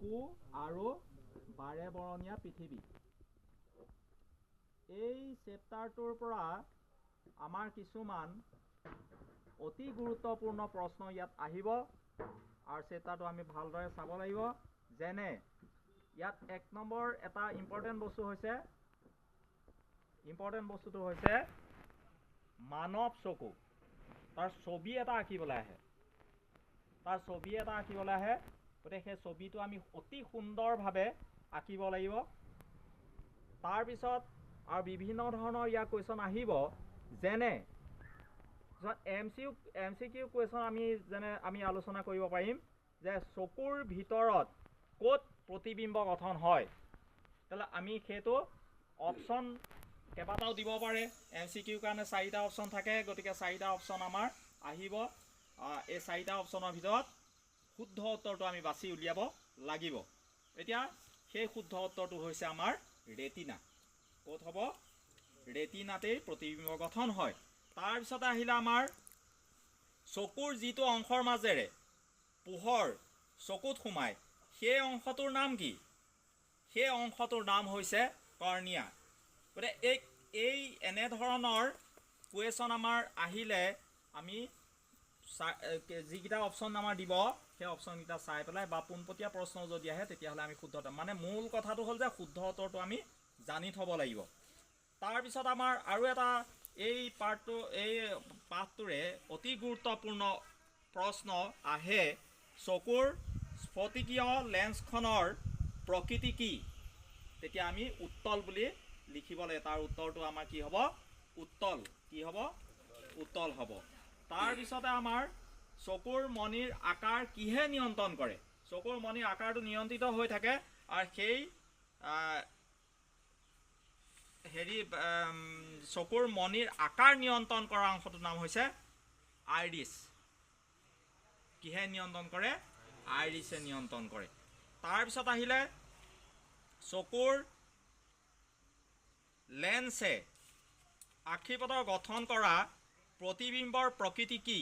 চকু আৰু বাৰে বৰণীয়া পৃথিৱী। এই চেপ্টাৰটোৰ পৰা আমাৰ কিছুমান অতি গুৰুত্বপূৰ্ণ প্ৰশ্ন ইয়াত আহিব আৰু চেপ্টাৰটো আমি ভালদৰে চাব লাগিব। যেনে ইয়াত 1 নম্বৰ এটা ইম্পৰ্টেণ্ট বস্তুটো হৈছে মানৱ চকু। তাৰ ছবি এটা আঁকিবলৈ আহে। গতিকে সেই ছবিটো আমি অতি সুন্দৰভাৱে আঁকিব লাগিব। তাৰপিছত আৰু বিভিন্ন ধৰণৰ ইয়াৰ কুৱেশ্যন আহিব। যেনে MCQ কুৱেশ্যন আমি আলোচনা কৰিব পাৰিম যে চকুৰ ভিতৰত ক'ত প্ৰতিবিম্ব গঠন হয়। তেতিয়াহ'লে আমি সেইটো অপশ্যন কেইবাটাও দিব পাৰে। MCQ কাৰণে 4টা অপশ্যন থাকে। গতিকে 4টা অপশ্যন আমাৰ আহিব। এই 4টা অপশ্যনৰ ভিতৰত শুদ্ধ উত্তৰটো আমি বাছি উলিয়াব লাগিব। এতিয়া সেই শুদ্ধ উত্তৰটো হৈছে আমাৰ ৰেটিনা। ক'ত হ'ব? ৰেটিনাতেই প্ৰতিবিম্ব গঠন হয়। তাৰপিছতে আহিলে আমাৰ চকুৰ যিটো অংশৰ মাজেৰে পোহৰ চকুত সোমায় সেই অংশটোৰ নাম কি? সেই অংশটোৰ নাম হৈছে কৰ্ণিয়া। গতিকে এই এনেধৰণৰ কুৱেশ্যন আমাৰ আহিলে আমি যিকেইটা অপশ্যন আমাৰ দিব সেই অপশ্যনকেইটা চাই পেলাই বা পোনপটীয়া প্ৰশ্ন যদি আহে তেতিয়াহ'লে আমি শুদ্ধ মানে মূল কথাটো হ'ল যে শুদ্ধ উত্তৰটো আমি জানি থ'ব লাগিব। তাৰপিছত আমাৰ আৰু এটা এই পাঠটোৰে অতি গুৰুত্বপূৰ্ণ প্ৰশ্ন আহে। চকুৰ স্ফটিকীয় লেন্সখনৰ প্ৰকৃতি কি? তেতিয়া আমি উত্তল বুলি লিখিব লাগে। তাৰ উত্তৰটো আমাৰ কি হ'ব? উত্তল। কি হ'ব? উত্তল হ'ব। তাৰপিছতে আমাৰ চকুৰ মণিৰ আকাৰ কিহে নিয়ন্ত্ৰণ কৰে? চকুৰ মণিৰ আকাৰটো নিয়ন্ত্ৰিত হৈ থাকে আৰু সেই চকুৰ মণিৰ আকাৰ নিয়ন্ত্ৰণ কৰা অংশটোৰ নাম হৈছে আইৰিছ। কিহে নিয়ন্ত্ৰণ কৰে? আইৰিছে নিয়ন্ত্ৰণ কৰে। তাৰপিছত আহিলে চকুৰ লেন্সে আক্ষিপটৰ গঠন কৰা প্ৰতিবিম্বৰ প্ৰকৃতি কি?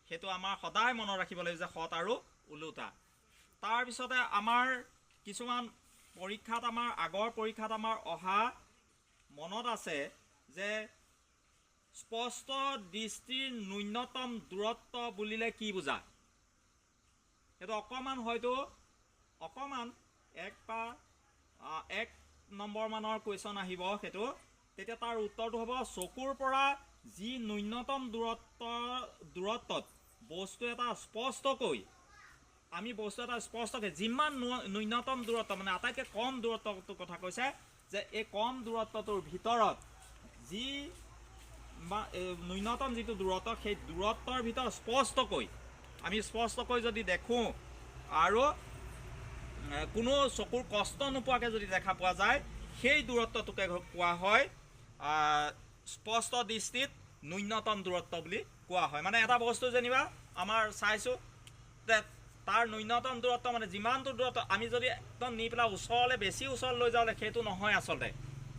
সেইটো আমাৰ সদায় মনত ৰাখিব লাগিব যে সৎ আৰু ওলোটা। তাৰপিছতে আমাৰ কিছুমান আগৰ পৰীক্ষাত আমাৰ অহা মনত আছে যে স্পষ্ট দৃষ্টিৰ ন্যূনতম দূৰত্ব বুলিলে কি বুজা? সেইটো অকণমান 1 নম্বৰ মানৰ কুৱেশ্যন আহিব সেইটো। তেতিয়া তাৰ উত্তৰটো হ'ব চকুৰ পৰা যি ন্যূনতম দূৰত্বত বস্তু এটা স্পষ্টকৈ যিমান ন্যূনতম দূৰত্ব মানে আটাইতকৈ কম দূৰত্বটোৰ কথা কৈছে যে এই কম দূৰত্বটোৰ ভিতৰত যি ন্যূনতম যিটো দূৰত্ব সেই দূৰত্বৰ ভিতৰত স্পষ্টকৈ যদি দেখোঁ আৰু কোনো চকুৰ কষ্ট নোপোৱাকৈ যদি দেখা পোৱা যায় সেই দূৰত্বটোকে কোৱা হয় স্পষ্ট দৃষ্টিত ন্যূনতম দূৰত্ব বুলি কোৱা হয়। মানে এটা বস্তু যেনিবা আমাৰ চাইছোঁ যে তাৰ ন্যূনতম দূৰত্ব মানে যিমানটো দূৰত্ব আমি যদি একদম নি পেলাই বেছি ওচৰলৈ লৈ যাওঁলে সেইটো নহয়। আচলতে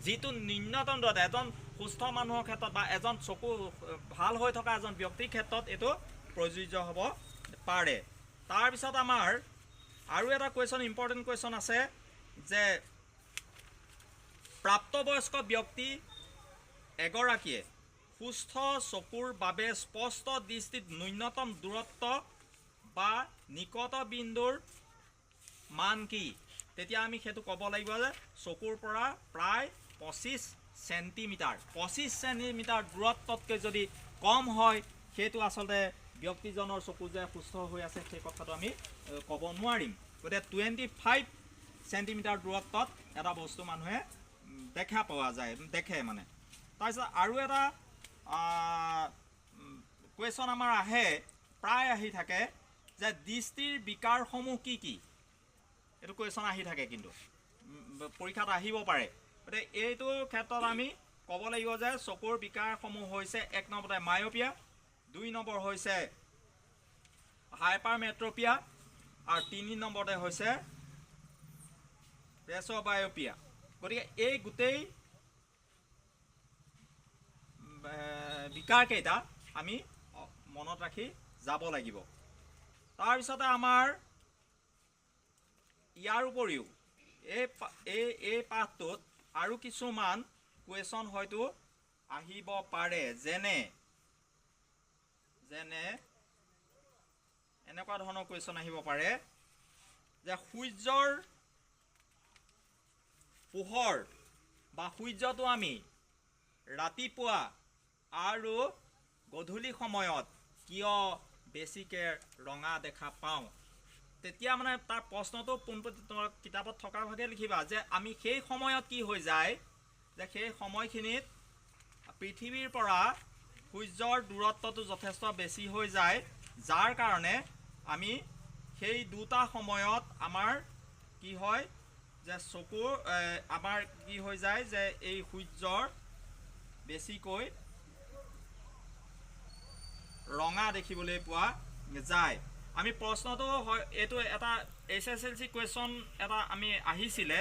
যিটো ন্যূনতম দূৰত্ব এজন সুস্থ মানুহৰ ক্ষেত্ৰত বা এজন চকু ভাল হৈ থকা এজন ব্যক্তিৰ ক্ষেত্ৰত এইটো প্ৰযোজ্য হ'ব পাৰে। তাৰপিছত আমাৰ আৰু এটা ইম্পৰ্টেণ্ট কুৱেশ্যন আছে যে প্ৰাপ্তবয়স্ক ব্যক্তি এগৰাকীয়ে সুস্থ চকুৰ বাবে স্পষ্ট দৃষ্টিত ন্যূনতম দূৰত্ব বা নিকট বিন্দুৰ মান কি? তেতিয়া আমি সেইটো ক'ব লাগিব যে চকুৰ পৰা প্ৰায় 25 চেণ্টিমিটাৰ দূৰত্বতকৈ যদি কম হয় সেইটো আচলতে ব্যক্তিজনৰ চকু যে সুস্থ হৈ আছে সেই কথাটো আমি ক'ব নোৱাৰিম। গতিকে 25 চেণ্টিমিটাৰ দূৰত্বত এটা বস্তু মানুহে দেখে মানে। তাৰপিছত আৰু এটা কুৱেশ্যন আমাৰ প্ৰায় আহি থাকে যে দৃষ্টিৰ বিকাৰসমূহ কি কি? এইটো কুৱেশ্যন আহি থাকে, কিন্তু পৰীক্ষাত আহিব পাৰে। গতিকে এইটো ক্ষেত্ৰত আমি ক'ব লাগিব যে চকুৰ বিকাৰসমূহ হৈছে 1 নম্বৰতে মায়'পিয়া, 2 নম্বৰ হৈছে হাইপাৰমেট্ৰপিয়া আৰু 3 নম্বৰতে হৈছে প্ৰেছ'বায়'পিয়া। গতিকে এই গোটেই বিকাৰকেইটা আমি মনত ৰাখি যাব লাগিব। তাৰপিছতে আমাৰ ইয়াৰ উপৰিও এই পাঠটোত আৰু কিছুমান কুৱেশ্যন হয়তো আহিব পাৰে, যেনে এনেকুৱা ধৰণৰ কুৱেশ্যন আহিব পাৰে যে সূৰ্যৰ পোহৰ বা সূৰ্যটো আমি ৰাতিপুৱা আৰু গধূলি সময়ত কিয় বেছিকৈ ৰঙা দেখা পাওঁ? তেতিয়া মানে তাৰ প্ৰশ্নটো কিতাপত থকা ভাগে লিখিবা যে আমি সেই সময়ত কি হৈ যায়, যে সেই সময়খিনিত পৃথিৱীৰ পৰা সূৰ্যৰ দূৰত্বটো যথেষ্ট বেছি হৈ যায়, যাৰ কাৰণে আমি সেই দুটা সময়ত আমাৰ কি হয় যে চকুৰ আমাৰ কি হৈ যায় যে এই সূৰ্যৰ বেছিকৈ ৰঙা দেখিবলৈ পোৱা যায়। আমি প্ৰশ্নটো হয় এইটো এটা SSLC কুৱেশ্যন এটা আমি আহিছিলে।